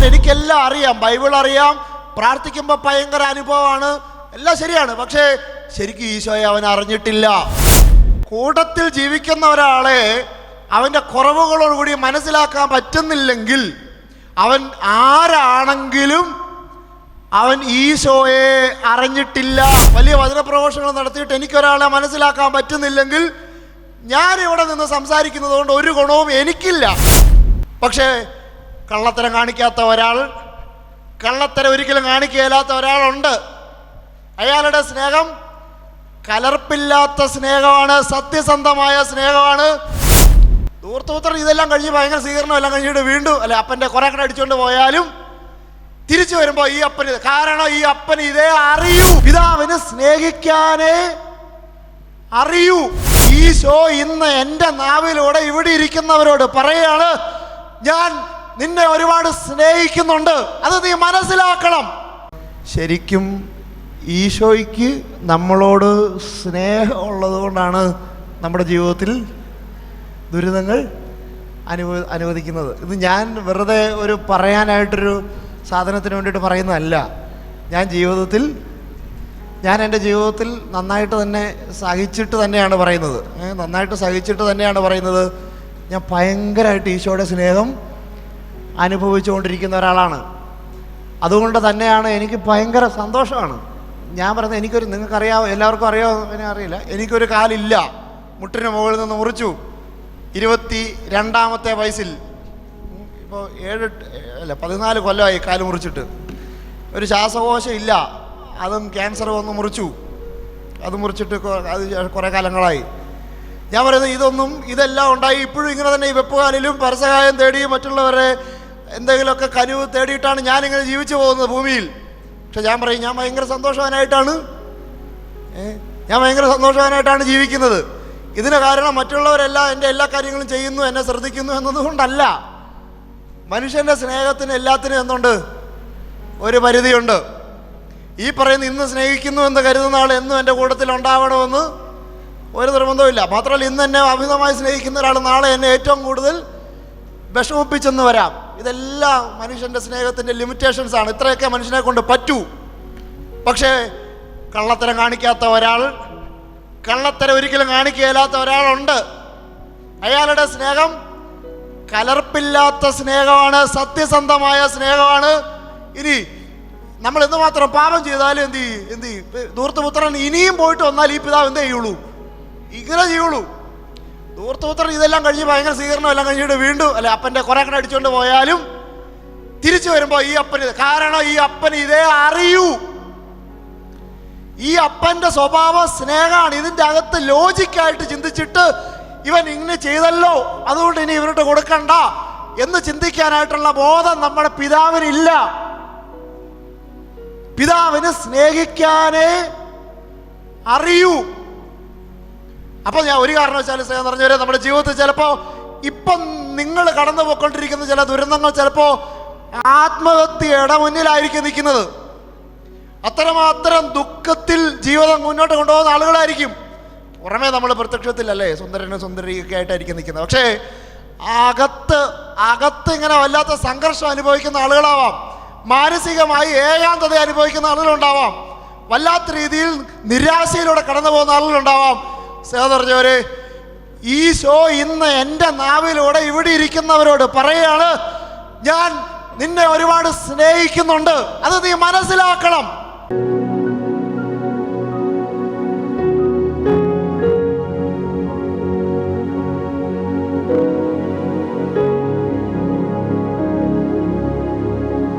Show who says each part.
Speaker 1: എനിക്കെല്ലാം അറിയാം, ബൈബിൾ അറിയാം, പ്രാർത്ഥിക്കുമ്പോൾ ഭയങ്കര അനുഭവമാണ്, എല്ലാം ശരിയാണ്. പക്ഷേ ശരിക്കും ഈശോയെ അവൻ അറിഞ്ഞിട്ടില്ല. കൂട്ടത്തിൽ ജീവിക്കുന്ന ഒരാളെ അവൻ്റെ കുറവുകളോടുകൂടി മനസ്സിലാക്കാൻ പറ്റുന്നില്ലെങ്കിൽ അവൻ ആരാണെങ്കിലും അവൻ ഈശോയെ അറിഞ്ഞിട്ടില്ല. വലിയ വചനപ്രഘോഷങ്ങൾ നടത്തിയിട്ട് എനിക്കൊരാളെ മനസ്സിലാക്കാൻ പറ്റുന്നില്ലെങ്കിൽ ഞാൻ ഇവിടെ നിന്ന് സംസാരിക്കുന്നത് കൊണ്ട് ഒരു ഗുണവും എനിക്കില്ല. പക്ഷേ കള്ളത്തരം കാണിക്കാത്ത ഒരാൾ, കള്ളത്തരം ഒരിക്കലും കാണിക്കുകയില്ലാത്ത ഒരാളുണ്ട്. അയാളുടെ സ്നേഹം കലർപ്പില്ലാത്ത സ്നേഹമാണ്, സത്യസന്ധമായ സ്നേഹമാണ്. ധൂർത്തപുത്രൻ ഇതെല്ലാം കഴിഞ്ഞ് ഭയങ്കര സ്വീകരണം എല്ലാം കഴിഞ്ഞിട്ട് വീണ്ടും അപ്പൻ്റെ കുറെ കട അടിച്ചുകൊണ്ട് പോയാലും തിരിച്ചു വരുമ്പോൾ ഈ അപ്പന്, കാരണം ഈ അപ്പന് ഇതേ അറിയൂ, പിതാവിന് സ്നേഹിക്കാനേ അറിയൂ. ഈശോ ഇന്ന് എൻ്റെ നാവിലൂടെ ഇവിടെ ഇരിക്കുന്നവരോട് പറയാണ്, ഞാൻ നിന്നെ ഒരുപാട് സ്നേഹിക്കുന്നുണ്ട്, അത് നീ മനസ്സിലാക്കണം. ശരിക്കും ഈശോയ്ക്ക് നമ്മളോട് സ്നേഹമുള്ളത് കൊണ്ടാണ് നമ്മുടെ ജീവിതത്തിൽ ദുരിതങ്ങൾ അനുവദിക്കുന്നത്. ഇത് ഞാൻ വെറുതെ ഒരു പറയാനായിട്ടൊരു സാധനത്തിന് വേണ്ടിയിട്ട് പറയുന്നതല്ല. ഞാൻ എൻ്റെ ജീവിതത്തിൽ നന്നായിട്ട് തന്നെ സഹിച്ചിട്ട് തന്നെയാണ് പറയുന്നത്. ഞാൻ ഭയങ്കരമായിട്ട് ഈശോയുടെ സ്നേഹം അനുഭവിച്ചുകൊണ്ടിരിക്കുന്ന ഒരാളാണ്. അതുകൊണ്ട് തന്നെയാണ് എനിക്ക് ഭയങ്കര സന്തോഷമാണ്. ഞാൻ പറയുന്നത്, നിങ്ങൾക്കറിയാമോ, എല്ലാവർക്കും അറിയാമോ എന്നെ അറിയില്ല, എനിക്കൊരു കാലില്ല, മുട്ടിന് മുകളിൽ നിന്ന് മുറിച്ചു 22ാമത്തെ വയസ്സിൽ. ഇപ്പോൾ 14 കൊല്ലമായി കാല് മുറിച്ചിട്ട്. ഒരു ശ്വാസകോശം ഇല്ല, അതും ക്യാൻസർ വന്ന് മുറിച്ചു. അത് മുറിച്ചിട്ട് അത് കുറേ കാലങ്ങളായി. ഞാൻ പറയുന്നത് ഇതെല്ലാം ഉണ്ടായി ഇപ്പോഴും ഇങ്ങനെ തന്നെ ഈ വെപ്പുകാലിലും പരസഹായം തേടി മറ്റുള്ളവരെ എന്തെങ്കിലുമൊക്കെ കനിവ് തേടിയിട്ടാണ് ഞാനിങ്ങനെ ജീവിച്ചു പോകുന്നത് ഭൂമിയിൽ. പക്ഷെ ഞാൻ പറയും, ഞാൻ ഭയങ്കര സന്തോഷവാനായിട്ടാണ് ജീവിക്കുന്നത്. ഇതിന് കാരണം മറ്റുള്ളവരെല്ലാം എൻ്റെ എല്ലാ കാര്യങ്ങളും ചെയ്യുന്നു, എന്നെ ശ്രദ്ധിക്കുന്നു എന്നതുകൊണ്ടല്ല. മനുഷ്യൻ്റെ സ്നേഹത്തിന് എല്ലാത്തിനും എന്തുണ്ട്, ഒരു പരിധിയുണ്ട്. ഈ പറയുന്ന ഇന്ന് സ്നേഹിക്കുന്നു എന്ന് കരുതുന്ന ആൾ എന്നും എൻ്റെ കൂട്ടത്തിൽ ഉണ്ടാവണമെന്ന് ഒരു നിർബന്ധമില്ല. മാത്രമല്ല, ഇന്ന് എന്നെ അമിതമായി സ്നേഹിക്കുന്ന ഒരാൾ നാളെ എന്നെ ഏറ്റവും കൂടുതൽ വിഷമിപ്പിച്ചെന്ന് വരാം. ഇതെല്ലാം മനുഷ്യൻ്റെ സ്നേഹത്തിൻ്റെ ലിമിറ്റേഷൻസാണ്. ഇത്രയൊക്കെ മനുഷ്യനെ കൊണ്ട് പറ്റൂ. പക്ഷേ കള്ളത്തരം കാണിക്കാത്ത ഒരാൾ, കള്ളത്തരം ഒരിക്കലും കാണിക്കുകയില്ലാത്ത ഒരാളുണ്ട്. അയാളുടെ സ്നേഹം കലർപ്പില്ലാത്ത സ്നേഹമാണ്, സത്യസന്ധമായ സ്നേഹമാണ്. ഇനി നമ്മൾ എന്തുമാത്രം പാപം ചെയ്താലും എന്ത് ധൂർത്തപുത്രൻ ഇനിയും പോയിട്ട് വന്നാൽ ഈ പിതാവ് എന്തേ ചെയ്യുള്ളൂ, ഇങ്ങനെ ചെയ്യുള്ളൂ. ധൂർത്തപുത്രൻ ഇതെല്ലാം കഴിഞ്ഞ് ഭയങ്കര സ്വീകരണം എല്ലാം കഴിഞ്ഞിട്ട് വീണ്ടും അപ്പൻ്റെ കുറെ കട അടിച്ചുകൊണ്ട് പോയാലും തിരിച്ചു വരുമ്പോൾ ഈ അപ്പന്, കാരണം ഈ അപ്പന് ഇതേ അറിയൂ. ഈ അപ്പൻ്റെ സ്വഭാവ സ്നേഹമാണ്. ഇതിൻ്റെ അകത്ത് ലോജിക്കായിട്ട് ചിന്തിച്ചിട്ട് ഇവൻ ഇങ്ങനെ ചെയ്തല്ലോ, അതുകൊണ്ട് ഇനി ഇവരോട്ട് കൊടുക്കണ്ട എന്ന് ചിന്തിക്കാനായിട്ടുള്ള ബോധം നമ്മുടെ പിതാവിനില്ല. പിതാവിന് സ്നേഹിക്കാനേ അറിയൂ. അപ്പോൾ ഞാൻ ഒരു കാരണവശാലും സ്നേഹം നിറഞ്ഞവരെ, നമ്മുടെ ജീവിതത്തിൽ ചിലപ്പോൾ ഇപ്പം നിങ്ങൾ കടന്നു പോയിക്കൊണ്ടിരിക്കുന്ന ചില ദുരന്തങ്ങൾ ചിലപ്പോൾ ആത്മഹത്യയുടെ മുന്നിലായിരിക്കും നിൽക്കുന്നത്. അത്തരം ദുഃഖത്തിൽ ജീവിതം മുന്നോട്ട് കൊണ്ടുപോകുന്ന ആളുകളായിരിക്കും. പുറമേ നമ്മൾ പ്രത്യക്ഷത്തിലല്ലേ സുന്ദരനും സുന്ദരിയൊക്കെ ആയിട്ടായിരിക്കും നിൽക്കുന്നത്. പക്ഷേ അകത്ത് ഇങ്ങനെ വല്ലാത്ത സംഘർഷം അനുഭവിക്കുന്ന ആളുകളാവാം, മാനസികമായി ഏകാന്തത അനുഭവിക്കുന്ന ആളുകളുണ്ടാവാം, വല്ലാത്ത രീതിയിൽ നിരാശയിലൂടെ കടന്നു പോകുന്ന ആളുകളുണ്ടാവാം. സ്നേഹം നിറഞ്ഞവരെ, ഈശോ ഇന്ന് എൻ്റെ നാവിലൂടെ ഇവിടെ ഇരിക്കുന്നവരോട് പറയാണ്, ഞാൻ നിന്നെ ഒരുപാട് സ്നേഹിക്കുന്നുണ്ട്, അത് നീ മനസ്സിലാക്കണം.